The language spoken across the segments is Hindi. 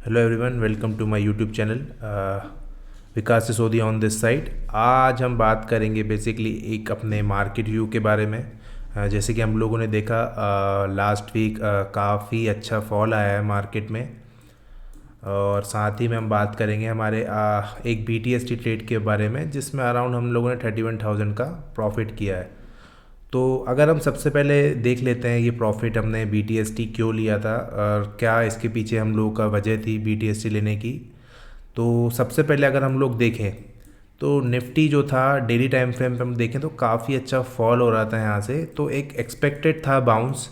Hello everyone, welcome to my YouTube channel. Vikas Sisodia on this side. आज हम बात करेंगे बेसिकली एक अपने मार्केट व्यू के बारे में। जैसे कि हम लोगों ने देखा लास्ट वीक काफ़ी अच्छा फॉल आया है मार्केट में। और साथ ही में हम बात करेंगे हमारे एक BTST ट्रेड के बारे में, जिसमें अराउंड हम लोगों ने 31,000 का प्रॉफिट किया है। तो अगर हम सबसे पहले देख लेते हैं ये प्रॉफिट हमने BTST क्यों लिया था और क्या इसके पीछे हम लोगों का वजह थी BTST लेने की। तो सबसे पहले अगर हम लोग देखें तो निफ्टी जो था डेली टाइम फ्रेम पे हम देखें तो काफ़ी अच्छा फॉल हो रहा था यहाँ से। तो एक एक्सपेक्टेड था बाउंस,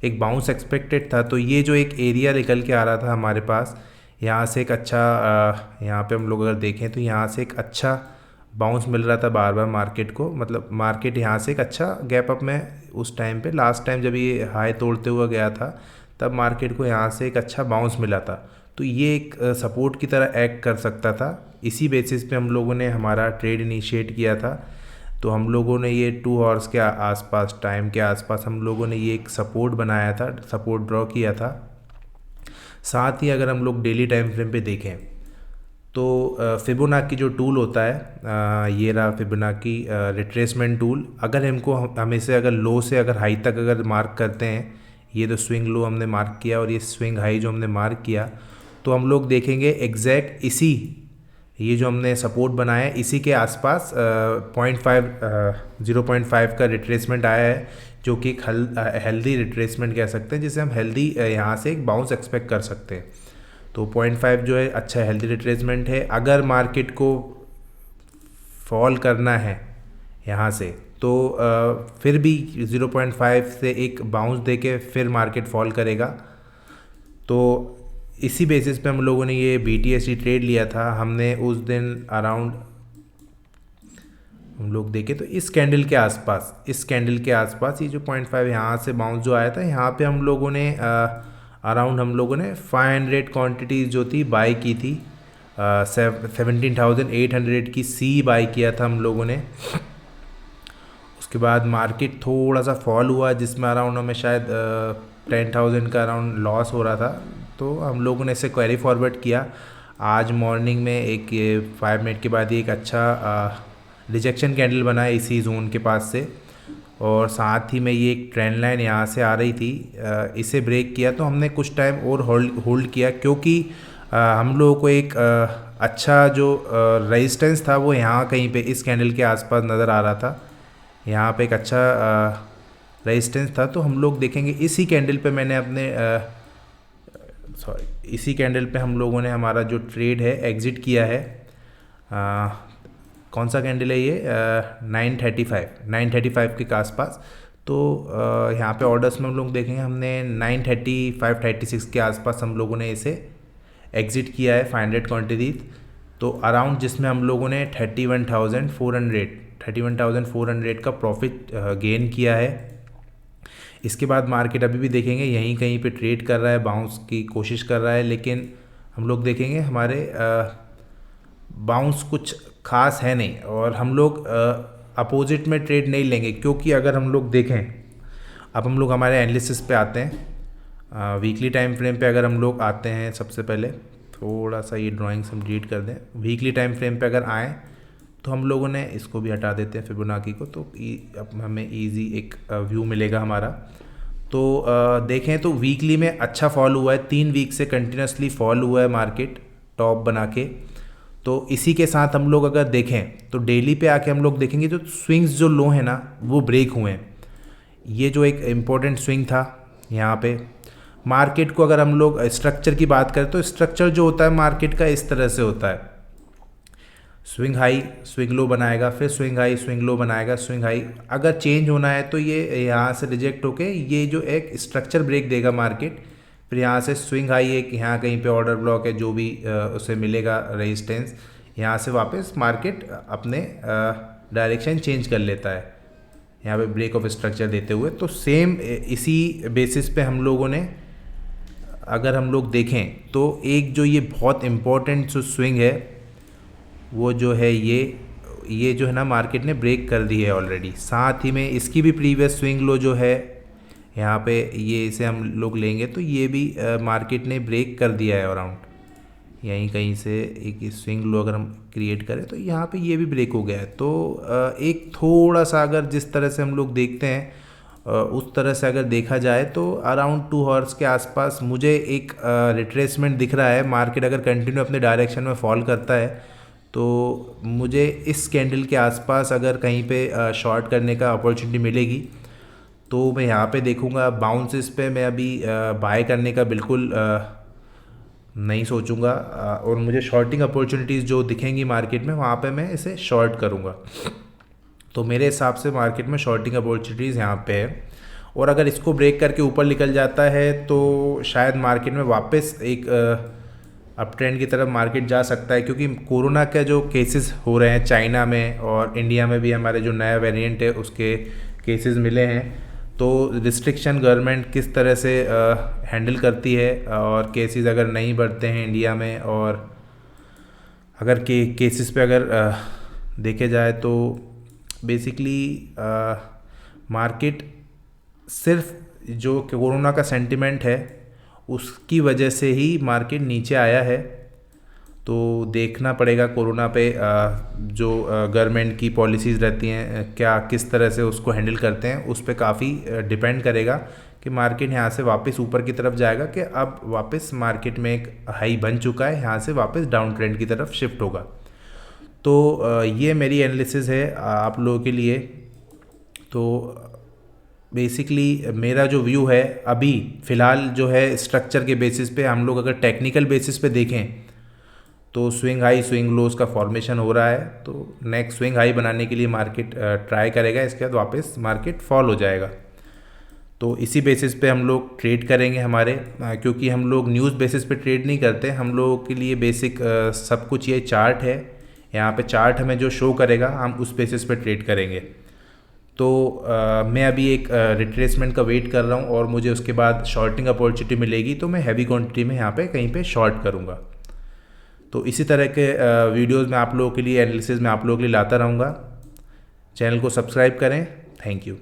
एक बाउंस एक्सपेक्टेड था। तो ये जो एक एरिया निकल के आ रहा था हमारे पास, यहाँ से एक अच्छा यहाँ पे हम लोग अगर देखें तो यहाँ से एक अच्छा बाउंस मिल रहा था बार बार मार्केट को। मतलब मार्केट यहाँ से एक अच्छा गैप अप में उस टाइम पे लास्ट टाइम जब ये हाई तोड़ते हुए गया था तब मार्केट को यहाँ से एक अच्छा बाउंस मिला था। तो ये एक सपोर्ट की तरह एक्ट कर सकता था। इसी बेसिस पे हम लोगों ने हमारा ट्रेड इनिशिएट किया था। तो हम लोगों ने ये 2 आवर्स के आसपास टाइम के आसपास हम लोगों ने ये एक सपोर्ट बनाया था, सपोर्ट ड्रॉ किया था। साथ ही अगर हम लोग डेली टाइम फ्रेम पे देखें तो फिबोनाकी जो टूल होता है, ये रहा फिबोनाकी रिट्रेसमेंट टूल। अगर हमको हमें से अगर लो से अगर हाई तक अगर मार्क करते हैं, ये तो स्विंग लो हमने मार्क किया और ये स्विंग हाई जो हमने मार्क किया, तो हम लोग देखेंगे एग्जैक्ट इसी ये जो हमने सपोर्ट बनाया है इसी के आसपास 0.5 का रिट्रेसमेंट आया है, जो कि एक हेल्दी रिट्रेसमेंट कह सकते हैं, जिसे हम हेल्दी यहाँ से एक बाउंस एक्सपेक्ट कर सकते हैं। तो 0.5 जो है अच्छा हेल्दी रिट्रेसमेंट है। अगर मार्केट को फॉल करना है यहाँ से तो फिर भी 0.5 से एक बाउंस देके फिर मार्केट फॉल करेगा। तो इसी बेसिस पे हम लोगों ने ये BTST ट्रेड लिया था। हमने उस दिन अराउंड हम लोग देखें तो इस कैंडल के आसपास ये जो 0.5 यहाँ से बाउंस जो आया था, यहाँ पे हम लोगों ने अराउंड हम लोगों ने 500 क्वांटिटीज़ जो थी बाई की थी। 17,800 की सी बाई किया था हम लोगों ने। उसके बाद मार्केट थोड़ा सा फॉल हुआ, जिसमें अराउंड हमें शायद 10,000 का अराउंड लॉस हो रहा था। तो हम लोगों ने इसे क्वेरी फॉरवर्ड किया। आज मॉर्निंग में एक 5 मिनट के बाद ही एक अच्छा रिजेक्शन कैंडल बना है इसी जोन के पास से, और साथ ही में ये एक ट्रेंड लाइन यहाँ से आ रही थी, इसे ब्रेक किया तो हमने कुछ टाइम और होल्ड किया, क्योंकि हम लोगों को एक अच्छा जो रेजिस्टेंस था वो यहाँ कहीं पे इस कैंडल के आसपास नज़र आ रहा था। यहाँ पे एक अच्छा रेजिस्टेंस था। तो हम लोग देखेंगे इसी कैंडल पे मैंने अपने इसी कैंडल पे हम लोगों ने हमारा जो ट्रेड है एग्ज़िट किया है। कौन सा कैंडल है ये? 935 के आसपास। तो यहाँ पे ऑर्डर्स में हम लोग देखेंगे हमने 935-36 के आसपास हम लोगों ने इसे एग्ज़िट किया है 500 क्वान्टिटीज। तो अराउंड जिसमें हम लोगों ने 31,400 का प्रॉफिट गेन किया है। इसके बाद मार्केट अभी भी देखेंगे यहीं कहीं पे ट्रेड कर रहा है, बाउंस की कोशिश कर रहा है, लेकिन हम लोग देखेंगे हमारे बाउंस कुछ खास है नहीं, और हम लोग अपोजिट में ट्रेड नहीं लेंगे। क्योंकि अगर हम लोग देखें, अब हम लोग हमारे एनालिसिस पे आते हैं, वीकली टाइम फ्रेम पे अगर हम लोग आते हैं, सबसे पहले थोड़ा सा ये ड्राइंग्स हम डिलीट कर दें। वीकली टाइम फ्रेम पे अगर आएँ तो हम लोगों ने इसको भी हटा देते हैं फिबोनाकी को, तो अब हमें ईजी एक व्यू मिलेगा हमारा। तो देखें तो वीकली में अच्छा फॉल हुआ है, 3 वीक से कंटिन्यूसली फॉल हुआ है मार्केट टॉप बना के। तो इसी के साथ हम लोग अगर देखें तो डेली पे आके हम लोग देखेंगे जो स्विंग्स जो लो है ना वो ब्रेक हुए हैं। ये जो एक इम्पोर्टेंट स्विंग था यहाँ पे मार्केट को, अगर हम लोग स्ट्रक्चर की बात करें तो स्ट्रक्चर जो होता है मार्केट का इस तरह से होता है, स्विंग हाई स्विंग लो बनाएगा, फिर स्विंग हाई स्विंग लो बनाएगा, स्विंग हाई। अगर चेंज होना है तो ये यहाँ से रिजेक्ट होके ये जो एक स्ट्रक्चर ब्रेक देगा मार्केट, फिर यहाँ से स्विंग हाई एक यहाँ कहीं पे ऑर्डर ब्लॉक है जो भी उसे मिलेगा रेजिस्टेंस, यहाँ से वापस मार्केट अपने डायरेक्शन चेंज कर लेता है यहाँ पे ब्रेक ऑफ स्ट्रक्चर देते हुए। तो सेम इसी बेसिस पे हम लोगों ने अगर हम लोग देखें तो एक जो ये बहुत इम्पोर्टेंट जो स्विंग है वो जो है ये जो है ना मार्केट ने ब्रेक कर दी है ऑलरेडी। साथ ही में इसकी भी प्रीवियस स्विंग लो जो है यहाँ पे ये इसे हम लोग लेंगे तो ये भी मार्केट ने ब्रेक कर दिया है अराउंड यहीं कहीं से एक स्विंग लो अगर हम क्रिएट करें तो यहाँ पे ये भी ब्रेक हो गया है। तो एक थोड़ा सा अगर जिस तरह से हम लोग देखते हैं उस तरह से अगर देखा जाए तो अराउंड 2 हॉर्स के आसपास मुझे एक रिट्रेसमेंट दिख रहा है। मार्केट अगर कंटिन्यू अपने डायरेक्शन में फॉल करता है तो मुझे इस कैंडल के आसपास अगर कहीं पे शॉर्ट करने का अपॉर्चुनिटी मिलेगी तो मैं यहाँ पे देखूँगा। बाउंसेस पे मैं अभी बाय करने का बिल्कुल नहीं सोचूंगा और मुझे शॉर्टिंग अपॉर्चुनिटीज़ जो दिखेंगी मार्केट में वहाँ पे मैं इसे शॉर्ट करूँगा। तो मेरे हिसाब से मार्केट में शॉर्टिंग अपॉर्चुनिटीज़ यहाँ पे है और अगर इसको ब्रेक करके ऊपर निकल जाता है तो शायद मार्केट में वापस एक अप ट्रेंड की तरफ मार्केट जा सकता है, क्योंकि कोरोना के जो केसेस हो रहे हैं चाइना में और इंडिया में भी हमारे जो नया वेरिएंट है उसके केसेस मिले हैं। तो रिस्ट्रिक्शन गवर्नमेंट किस तरह से हैंडल करती है और केसेस अगर नहीं बढ़ते हैं इंडिया में और अगर केसेस पे अगर देखे जाए तो बेसिकली मार्केट सिर्फ जो कोरोना का सेंटिमेंट है उसकी वजह से ही मार्केट नीचे आया है। तो देखना पड़ेगा कोरोना पे जो गवर्नमेंट की पॉलिसीज़ रहती हैं क्या किस तरह से उसको हैंडल करते हैं, उस पर काफ़ी डिपेंड करेगा कि मार्केट यहाँ से वापस ऊपर की तरफ जाएगा कि अब वापस मार्केट में एक हाई बन चुका है, यहाँ से वापस डाउन ट्रेंड की तरफ शिफ्ट होगा। तो ये मेरी एनालिसिस है आप लोगों के लिए। तो बेसिकली मेरा जो व्यू है अभी फ़िलहाल जो है स्ट्रक्चर के बेसिस पे, हम लोग अगर टेक्निकल बेसिस पे देखें तो स्विंग हाई स्विंग लोज का फॉर्मेशन हो रहा है। तो नेक्स्ट स्विंग हाई बनाने के लिए मार्केट ट्राई करेगा, इसके बाद वापस मार्केट फॉल हो जाएगा। तो इसी बेसिस पे हम लोग ट्रेड करेंगे हमारे, क्योंकि हम लोग न्यूज़ बेसिस पे ट्रेड नहीं करते। हम लोगों के लिए बेसिक सब कुछ ये चार्ट है, यहाँ पे चार्ट हमें जो शो करेगा हम उस बेसिस पे ट्रेड करेंगे। तो मैं अभी एक रिट्रेसमेंट का वेट कर रहा हूँ और मुझे उसके बाद शॉर्टिंग अपॉर्चुनिटी मिलेगी तो मैं हैवी क्वांटिटी में यहाँ पे कहीं पे शॉर्ट करूँगा। तो इसी तरह के वीडियोस मैं आप लोगों के लिए एनालिसिस में आप लोगों के लिए लाता रहूँगा। चैनल को सब्सक्राइब करें। Thank you.